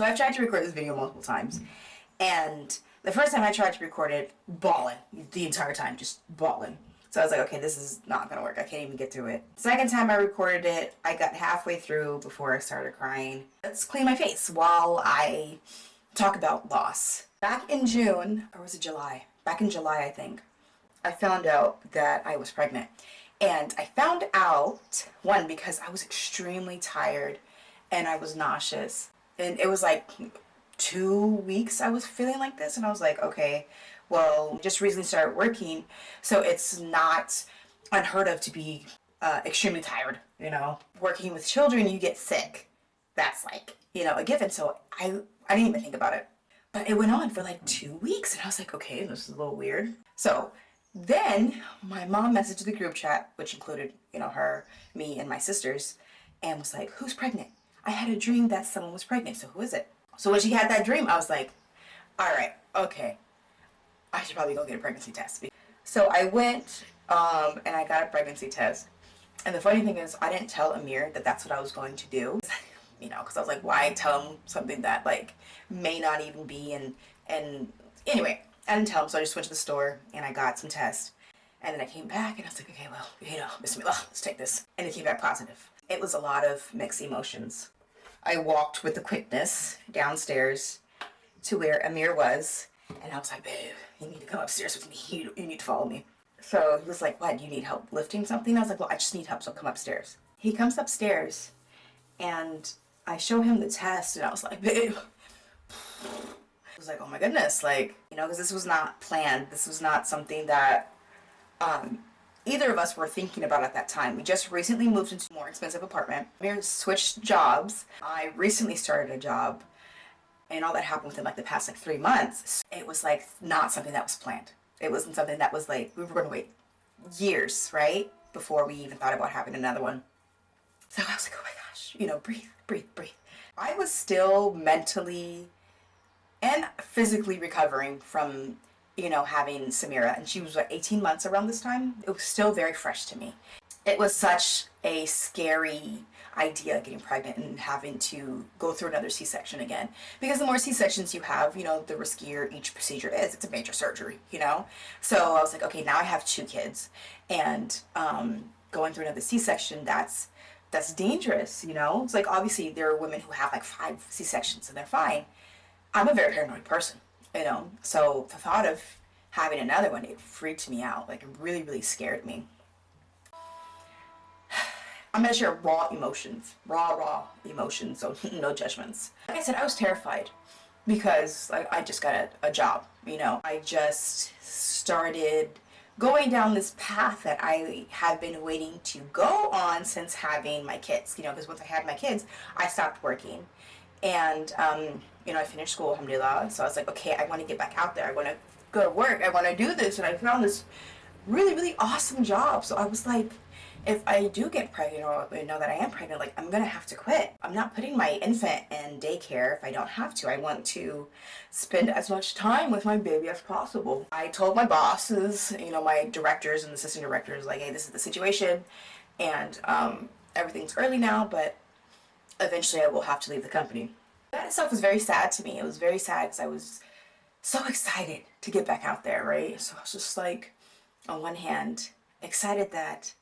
So I've tried to record this video multiple times, and the first time I tried to record it, bawling the entire time, just bawling. So I was like, okay, this is not gonna work. I can't even get through it. Second time I recorded it, I got halfway through before I started crying. Let's clean my face while I talk about loss. Back in June, or was it July? Back in July, I think, I found out that I was pregnant. And I found out, one, because I was extremely tired and I was nauseous. And it was like 2 weeks I was feeling like this, and I was like, okay, well, just recently started working, so it's not unheard of to be extremely tired, you know. Working with children, you get sick. That's like, you know, a given. So I didn't even think about it. But it went on for like 2 weeks, and I was like, okay, this is a little weird. So then my mom messaged the group chat, which included, you know, her, me, and my sisters, and was like, who's pregnant? I had a dream that someone was pregnant, so who is it? So when she had that dream, I was like, all right, okay, I should probably go get a pregnancy test. So I went and I got a pregnancy test. And the funny thing is, I didn't tell Amir that that's what I was going to do. You know, because I was like, why tell him something that like may not even be, and anyway, I didn't tell him. So I just went to the store and I got some tests. And then I came back and I was like, okay, well, you know, bismillah, let's take this. And it came back positive. It was a lot of mixed emotions. I walked with the quickness downstairs to where Amir was, and I was like, babe, you need to come upstairs with me. You need to follow me. So he was like, what, do you need help lifting something? I was like, well, I just need help, so come upstairs. He comes upstairs, and I show him the test, and I was like, babe. I was like, oh my goodness, like, you know, because this was not planned. This was not something that either of us were thinking about at that time. We just recently moved into a more expensive apartment. We switched jobs. I recently started a job, and all that happened within like the past like 3 months. It was like not something that was planned. It wasn't something that was like, we were going to wait years, right, before we even thought about having another one. So I was like, oh my gosh, you know, breathe, breathe, breathe. I was still mentally and physically recovering from, you know, having Samira, and she was like 18 months around this time. It was still very fresh to me. It was such a scary idea, getting pregnant and having to go through another C-section again, because the more C-sections you have, you know, the riskier each procedure is. It's a major surgery, you know. So I was like, okay, now I have 2 kids, and going through another C-section, that's dangerous, you know. It's like, obviously there are women who have like 5 C-sections and they're fine. I'm a very paranoid person, you know, so the thought of having another one, it freaked me out. Like, it really, really scared me. I'm gonna share raw emotions, raw emotions, so no judgments. Like I said, I was terrified because like I just got a job, you know. I just started going down this path that I have been waiting to go on since having my kids, you know, because once I had my kids, I stopped working. And, you know, I finished school, alhamdulillah, so I was like, okay, I want to get back out there. I want to go to work. I want to do this. And I found this really, really awesome job. So I was like, if I do get pregnant, or know that I am pregnant, like, I'm going to have to quit. I'm not putting my infant in daycare if I don't have to. I want to spend as much time with my baby as possible. I told my bosses, you know, my directors and assistant directors, like, hey, this is the situation. And everything's early now, but eventually I will have to leave the company. That itself was very sad to me. It was very sad because I was so excited to get back out there, right? So I was just like, on one hand, excited that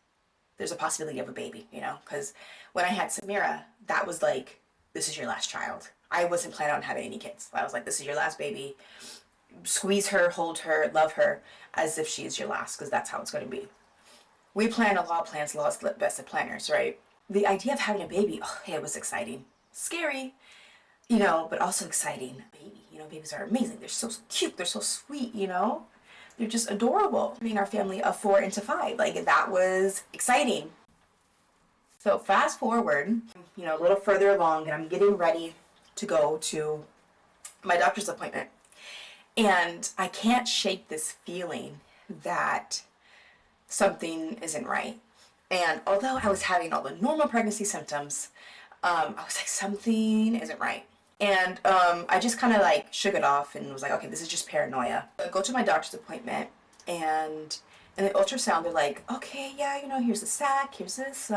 there's a possibility of a baby, you know? Because when I had Samira, that was like, this is your last child. I wasn't planning on having any kids. I was like, this is your last baby. Squeeze her, hold her, love her, as if she is your last, because that's how it's going to be. We plan a lot of plans, law is the best of planners, right? The idea of having a baby, oh, it was exciting. Scary, you know, but also exciting. Baby, you know, babies are amazing. They're so cute. They're so sweet, you know. They're just adorable. Being our family of 4 into 5, like, that was exciting. So fast forward, you know, a little further along, and I'm getting ready to go to my doctor's appointment. And I can't shake this feeling that something isn't right. And although I was having all the normal pregnancy symptoms, I was like, something isn't right. And I just kind of like shook it off and was like, okay, this is just paranoia. I go to my doctor's appointment, and in the ultrasound, they're like, okay, yeah, you know, here's the sac, here's this,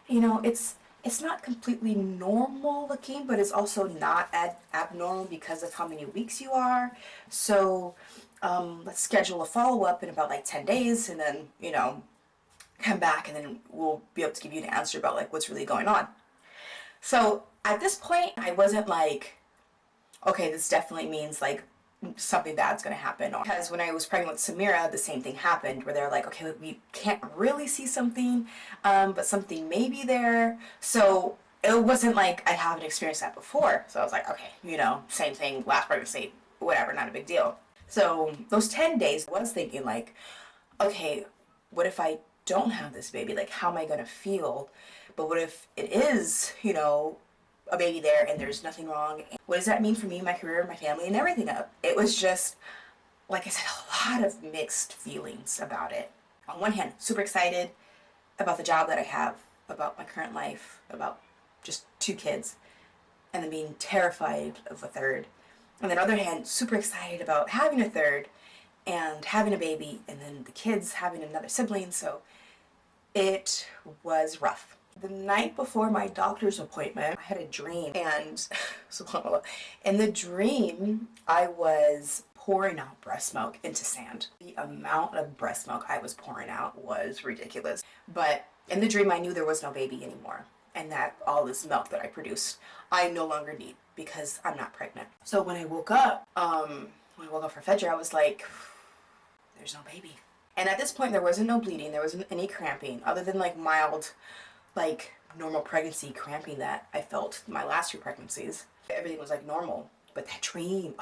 you know, it's it's not completely normal looking, but it's also not abnormal because of how many weeks you are. So let's schedule a follow-up in about like 10 days and then, come back and then we'll be able to give you an answer about like what's really going on. So at this point, I wasn't like, okay, this definitely means like something bad's gonna happen. Because when I was pregnant with Samira, the same thing happened where they're like, okay, we can't really see something, but something may be there. So it wasn't like I haven't experienced that before. So I was like, okay, same thing, last pregnancy, whatever, not a big deal. So those 10 days, I was thinking like, okay, what if I don't have this baby? Like, how am I gonna feel? But what if it is, a baby there and there's nothing wrong? What does that mean for me, my career, my family, and everything? It was just, like I said, a lot of mixed feelings about it. On one hand, super excited about the job that I have, about my current life, about just 2 kids, and then being terrified of a third. And then on the other hand, super excited about having a third and having a baby, and then the kids having another sibling. So it was rough. The night before my doctor's appointment, I had a dream, and subhanAllah, in the dream, I was pouring out breast milk into sand. The amount of breast milk I was pouring out was ridiculous. But in the dream, I knew there was no baby anymore, and that all this milk that I produced, I no longer need because I'm not pregnant. So when I woke up for Fajr, I was like, there's no baby. And at this point, there wasn't no bleeding, there wasn't any cramping, other than like mild, like normal pregnancy cramping that I felt my last 2 pregnancies. Everything was like normal. But that dream,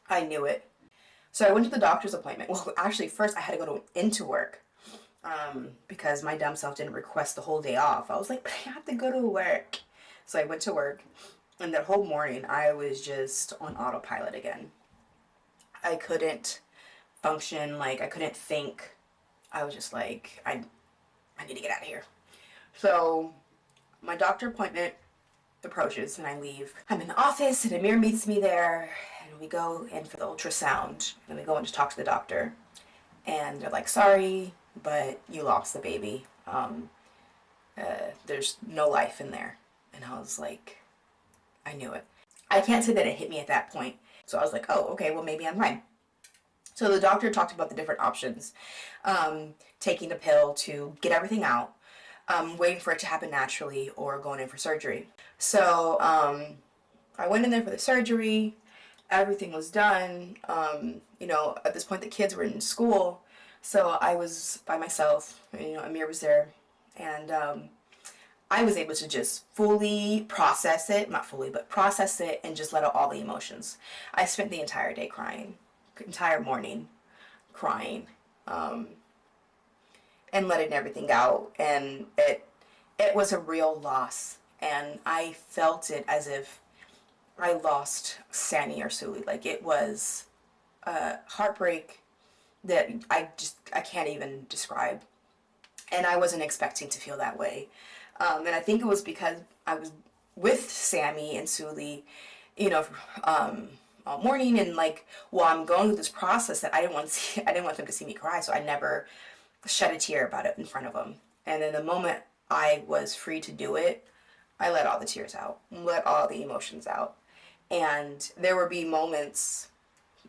I knew it. So I went to the doctor's appointment. Well, actually, first I had to go into work because my dumb self didn't request the whole day off. I was like, but I have to go to work. So I went to work, and that whole morning I was just on autopilot again. I couldn't function, like I couldn't think. I was just like, I need to get out of here. So my doctor appointment approaches and I leave. I'm in the office and Amir meets me there and we go in for the ultrasound and we go in to talk to the doctor. And they're like, sorry, but you lost the baby. There's no life in there. And I was like, I knew it. I can't say that it hit me at that point. So I was like, oh, okay, well maybe I'm fine. So the doctor talked about the different options. Taking the pill to get everything out, waiting for it to happen naturally, or going in for surgery. So I went in there for the surgery. Everything was done. At this point the kids were in school, so I was by myself. Amir was there, and I was able to just fully process it, not fully, but process it and just let out all the emotions. I spent the entire day crying, entire morning crying, and letting everything out. And it was a real loss. And I felt it as if I lost Sani or Suli. Like, it was a heartbreak that I can't even describe. And I wasn't expecting to feel that way. And I think it was because I was with Sammy and Suli, all morning, and like while I'm going through this process that I didn't want them to see me cry, so I never shed a tear about it in front of them. And then the moment I was free to do it, I let all the tears out, let all the emotions out. And there would be moments,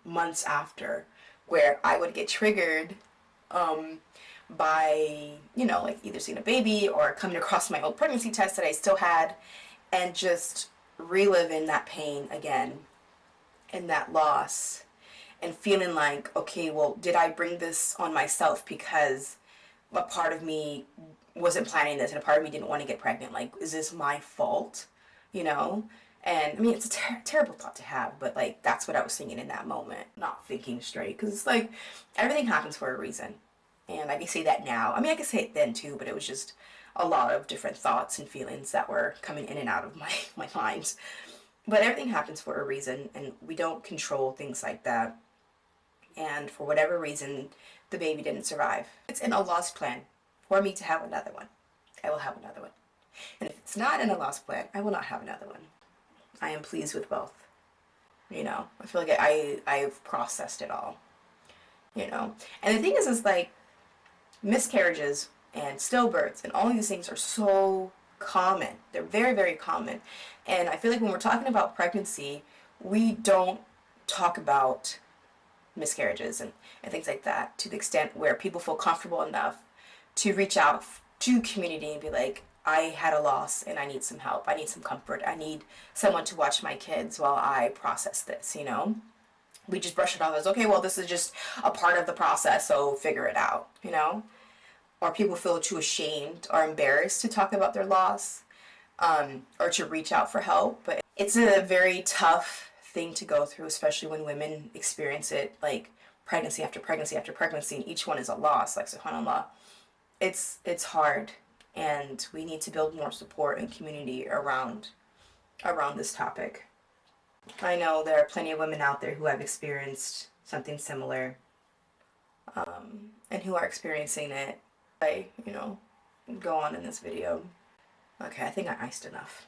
months after, where I would get triggered by, like either seeing a baby or coming across my old pregnancy test that I still had, and just reliving that pain again and that loss, and feeling like, okay, well, did I bring this on myself because a part of me wasn't planning this and a part of me didn't want to get pregnant? Like, is this my fault? And I mean, it's a terrible thought to have, but like, that's what I was thinking in that moment, not thinking straight, because it's like, everything happens for a reason. And I can say that now. I mean, I could say it then too, but it was just a lot of different thoughts and feelings that were coming in and out of my mind. But everything happens for a reason, and we don't control things like that. And for whatever reason, the baby didn't survive. It's in Allah's plan for me to have another one. I will have another one. And if it's not in Allah's plan, I will not have another one. I am pleased with both. I feel like I've processed it all. And the thing is like, miscarriages and stillbirths and all of these things are so common. They're very, very common. And I feel like when we're talking about pregnancy, we don't talk about miscarriages and things like that to the extent where people feel comfortable enough to reach out to community and be like, I had a loss and I need some help. I need some comfort. I need someone to watch my kids while I process this, you know? We just brush it off as, okay, well, this is just a part of the process, so figure it out, you know? Or people feel too ashamed or embarrassed to talk about their loss, or to reach out for help. But it's a very tough thing to go through, especially when women experience it, like pregnancy after pregnancy after pregnancy, and each one is a loss, like subhanAllah. It's hard, and we need to build more support and community around this topic. I know there are plenty of women out there who have experienced something similar, and who are experiencing it. I, go on in this video. Okay, I think I iced enough.